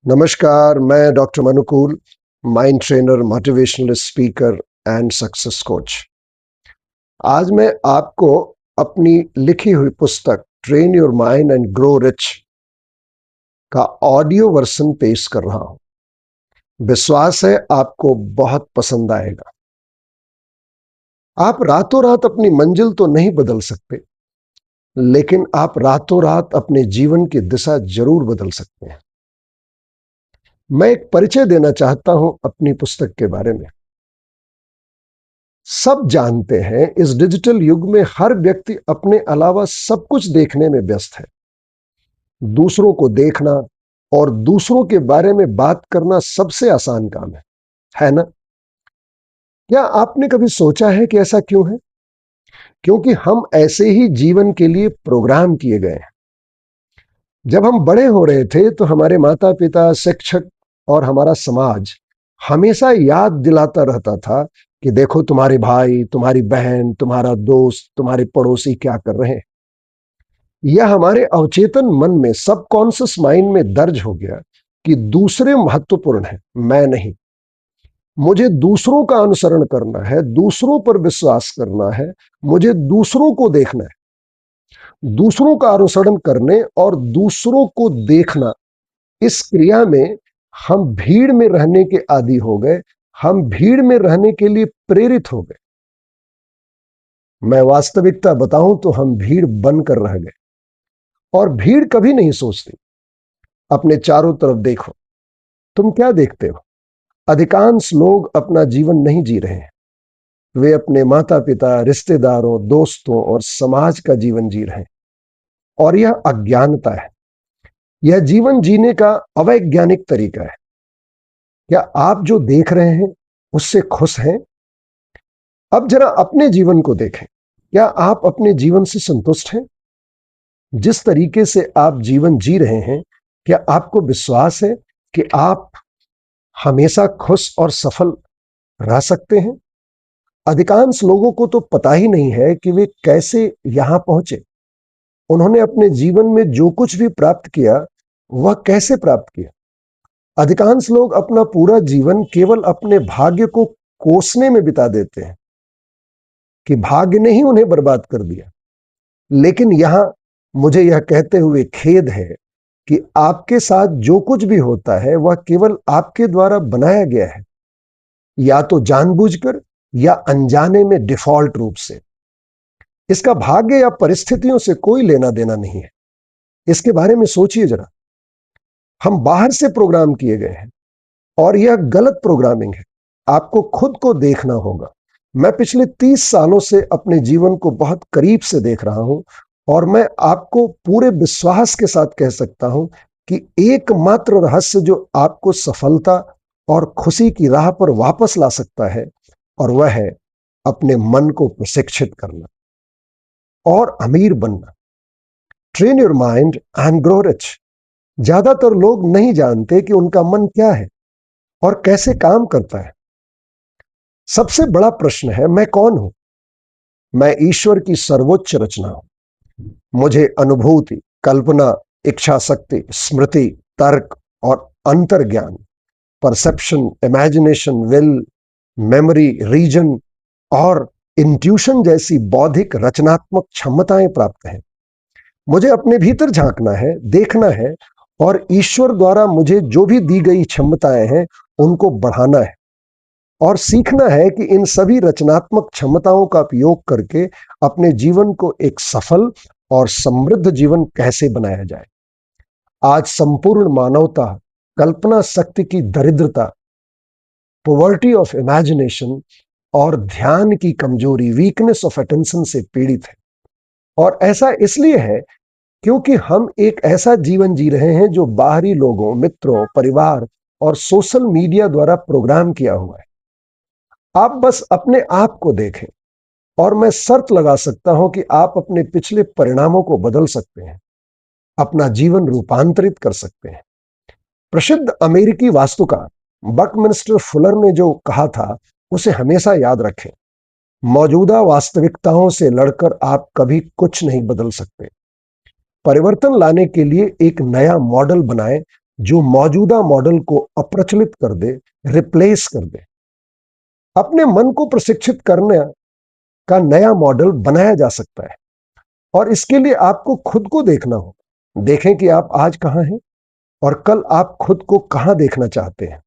नमस्कार, मैं doctor Manukul, mind trainer, motivational speaker and success coach. आज मैं आपको अपनी लिखी हुई पुस्तक train your mind and grow rich का ऑडियो वर्जन पेश कर रहा हूं। विश्वास है आपको बहुत पसंद आएगा। आप रातों रात अपनी मंजिल तो नहीं बदल सकते, लेकिन आप रातों रात अपने जीवन की दिशा जरूर बदल सकते हैं। मैं एक परिचय देना चाहता हूं अपनी पुस्तक के बारे में। सब जानते हैं इस डिजिटल युग में हर व्यक्ति अपने अलावा सब कुछ देखने में व्यस्त है। दूसरों को देखना और दूसरों के बारे में बात करना सबसे आसान काम है ना? क्या आपने कभी सोचा है कि ऐसा क्यों है? क्योंकि हम ऐसे ही जीवन के लिए प्रोग्राम किए गए हैं। जब हम बड़े हो रहे थे तो हमारे माता पिता, शिक्षक और हमारा समाज हमेशा याद दिलाता रहता था कि देखो तुम्हारे भाई, तुम्हारी बहन, तुम्हारा दोस्त, तुम्हारे पड़ोसी क्या कर रहे हैं। यह हमारे अवचेतन मन में, सबकॉन्शियस माइंड में दर्ज हो गया कि दूसरे महत्वपूर्ण हैं, मैं नहीं। मुझे दूसरों का अनुसरण करना है, दूसरों पर विश्वास करना है, मुझे दूसरों को देखना है। दूसरों का अनुसरण करने और दूसरों को देखना, इस क्रिया में हम भीड़ में रहने के आदी हो गए। हम भीड़ में रहने के लिए प्रेरित हो गए। मैं वास्तविकता बताऊं तो हम भीड़ बनकर रह गए। और भीड़ कभी नहीं सोचती। अपने चारों तरफ देखो। तुम क्या देखते हो? अधिकांश लोग अपना जीवन नहीं जी रहे हैं। वे अपने माता पिता, रिश्तेदारों, दोस्तों और समाज का जीवन जी रहे हैं। और यह अज्ञानता है। यह जीवन जीने का अवैज्ञानिक तरीका है। क्या आप जो देख रहे हैं उससे खुश हैं? अब जरा अपने जीवन को देखें। क्या आप अपने जीवन से संतुष्ट हैं? जिस तरीके से आप जीवन जी रहे हैं, क्या आपको विश्वास है कि आप हमेशा खुश और सफल रह सकते हैं? अधिकांश लोगों को तो पता ही नहीं है कि वे कैसे यहां पहुंचे। उन्होंने अपने जीवन में जो कुछ भी प्राप्त किया, वह कैसे प्राप्त किया। अधिकांश लोग अपना पूरा जीवन केवल अपने भाग्य को कोसने में बिता देते हैं कि भाग्य ने ही उन्हें बर्बाद कर दिया। लेकिन यहां मुझे यह कहते हुए खेद है कि आपके साथ जो कुछ भी होता है वह केवल आपके द्वारा बनाया गया है, या तो जानबूझकर या अनजाने में डिफॉल्ट रूप से। इसका भाग्य या परिस्थितियों से कोई लेना देना नहीं है। इसके बारे में सोचिए जरा। हम बाहर से प्रोग्राम किए गए हैं और यह गलत प्रोग्रामिंग है। आपको खुद को देखना होगा। मैं पिछले 30 सालों से अपने जीवन को बहुत करीब से देख रहा हूं और मैं आपको पूरे विश्वास के साथ कह सकता हूं कि एकमात्र रहस्य जो आपको सफलता और खुशी की राह पर वापस ला सकता है, और वह है अपने मन को प्रशिक्षित करना और अमीर बनना। Train your mind and grow rich. ज्यादातर लोग नहीं जानते कि उनका मन क्या है और कैसे काम करता है। सबसे बड़ा प्रश्न है, मैं कौन हूं? मैं ईश्वर की सर्वोच्च रचना हूं। मुझे अनुभूति, कल्पना, इच्छा शक्ति, स्मृति, तर्क और अंतर्ज्ञान, perception, imagination, will, memory, reason और इंट्यूशन जैसी बौद्धिक रचनात्मक क्षमताएं प्राप्त हैं। मुझे अपने भीतर झांकना है, देखना है और ईश्वर द्वारा मुझे जो भी दी गई क्षमताएं हैं उनको बढ़ाना है और सीखना है कि इन सभी रचनात्मक क्षमताओं का उपयोग करके अपने जीवन को एक सफल और समृद्ध जीवन कैसे बनाया जाए। आज संपूर्ण मानवता कल्पना शक्ति की दरिद्रता, पॉवर्टी ऑफ इमेजिनेशन और ध्यान की कमजोरी, वीकनेस ऑफ अटेंशन से पीड़ित है। और ऐसा इसलिए है क्योंकि हम एक ऐसा जीवन जी रहे हैं जो बाहरी लोगों, मित्रों, परिवार और सोशल मीडिया द्वारा प्रोग्राम किया हुआ है। आप बस अपने आप को देखें और मैं शर्त लगा सकता हूं कि आप अपने पिछले परिणामों को बदल सकते हैं, अपना जीवन रूपांतरित कर सकते हैं। प्रसिद्ध अमेरिकी वास्तुकार बकमिंस्टर फुलर ने जो कहा था उसे हमेशा याद रखें। मौजूदा वास्तविकताओं से लड़कर आप कभी कुछ नहीं बदल सकते। परिवर्तन लाने के लिए एक नया मॉडल बनाएं जो मौजूदा मॉडल को अप्रचलित कर दे, रिप्लेस कर दे। अपने मन को प्रशिक्षित करने का नया मॉडल बनाया जा सकता है, और इसके लिए आपको खुद को देखना होगा। देखें कि आप आज कहां हैं और कल आप खुद को कहां देखना चाहते हैं।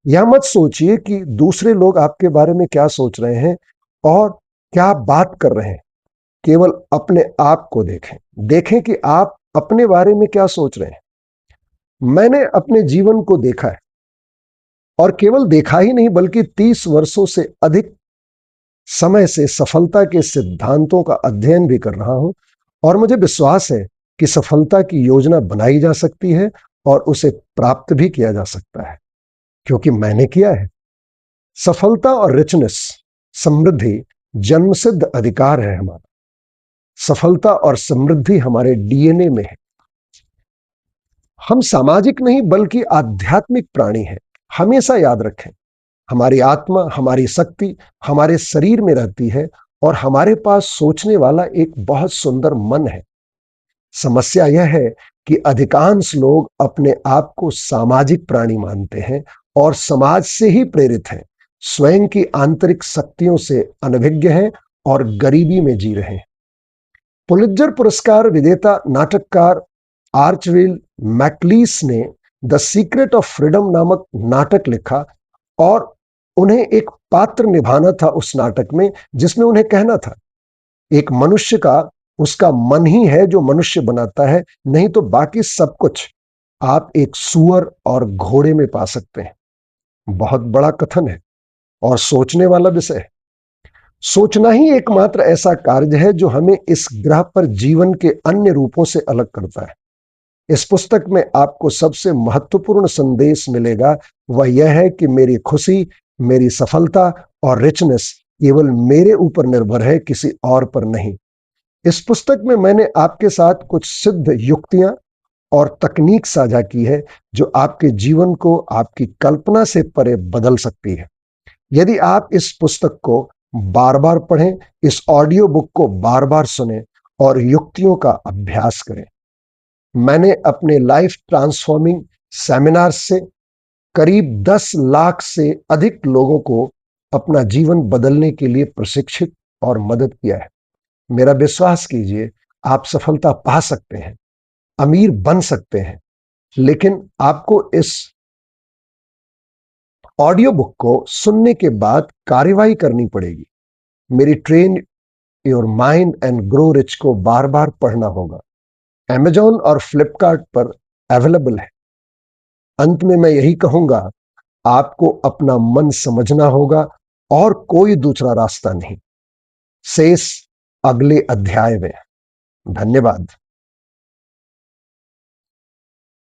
यह मत सोचिए कि दूसरे लोग आपके बारे में क्या सोच रहे हैं और क्या बात कर रहे हैं। केवल अपने आप को देखें। देखें कि आप अपने बारे में क्या सोच रहे हैं। मैंने अपने जीवन को देखा है, और केवल देखा ही नहीं बल्कि 30 वर्षों से अधिक समय से सफलता के सिद्धांतों का अध्ययन भी कर रहा हूं, और मुझे विश्वास है कि सफलता की योजना बनाई जा सकती है और उसे प्राप्त भी किया जा सकता है, क्योंकि मैंने किया है। सफलता और रिचनेस, समृद्धि जन्मसिद्ध अधिकार है हमारा। सफलता और समृद्धि हमारे डीएनए में है। हम सामाजिक नहीं बल्कि आध्यात्मिक प्राणी हैं। हमेशा याद रखें, हमारी आत्मा, हमारी शक्ति हमारे शरीर में रहती है, और हमारे पास सोचने वाला एक बहुत सुंदर मन है। समस्या यह है कि अधिकांश लोग अपने आप को सामाजिक प्राणी मानते हैं और समाज से ही प्रेरित हैं, स्वयं की आंतरिक शक्तियों से अनभिज्ञ हैं और गरीबी में जी रहे हैं। पुलित्जर पुरस्कार विजेता नाटककार आर्चविल मैकलीस ने द सीक्रेट ऑफ फ्रीडम नामक नाटक लिखा, और उन्हें एक पात्र निभाना था उस नाटक में, जिसमें उन्हें कहना था, एक मनुष्य का उसका मन ही है जो मनुष्य बनाता है, नहीं तो बाकी सब कुछ आप एक सूअर और घोड़े में पा सकते हैं। बहुत बड़ा कथन है और सोचने वाला विषय है। सोचना ही एकमात्र ऐसा कार्य है जो हमें इस ग्रह पर जीवन के अन्य रूपों से अलग करता है। इस पुस्तक में आपको सबसे महत्वपूर्ण संदेश मिलेगा, वह यह है कि मेरी खुशी, मेरी सफलता और रिचनेस केवल मेरे ऊपर निर्भर है, किसी और पर नहीं। इस पुस्तक में मैंने आपके साथ कुछ सिद्ध युक्तियां और तकनीक साझा की है, जो आपके जीवन को आपकी कल्पना से परे बदल सकती है। यदि आप इस पुस्तक को बार बार पढ़ें, इस ऑडियो बुक को बार बार सुनें और युक्तियों का अभ्यास करें। मैंने अपने लाइफ ट्रांसफॉर्मिंग सेमिनार से करीब 10 लाख से अधिक लोगों को अपना जीवन बदलने के लिए प्रशिक्षित और मदद किया है। मेरा विश्वास कीजिए, आप सफलता पा सकते हैं, अमीर बन सकते हैं, लेकिन आपको इस ऑडियो बुक को सुनने के बाद कार्यवाही करनी पड़ेगी। मेरी train your mind and grow rich को बार बार पढ़ना होगा। Amazon और फ्लिपकार्ट पर अवेलेबल है। अंत में मैं यही कहूंगा, आपको अपना मन समझना होगा और कोई दूसरा रास्ता नहीं। शेष अगले अध्याय में। धन्यवाद।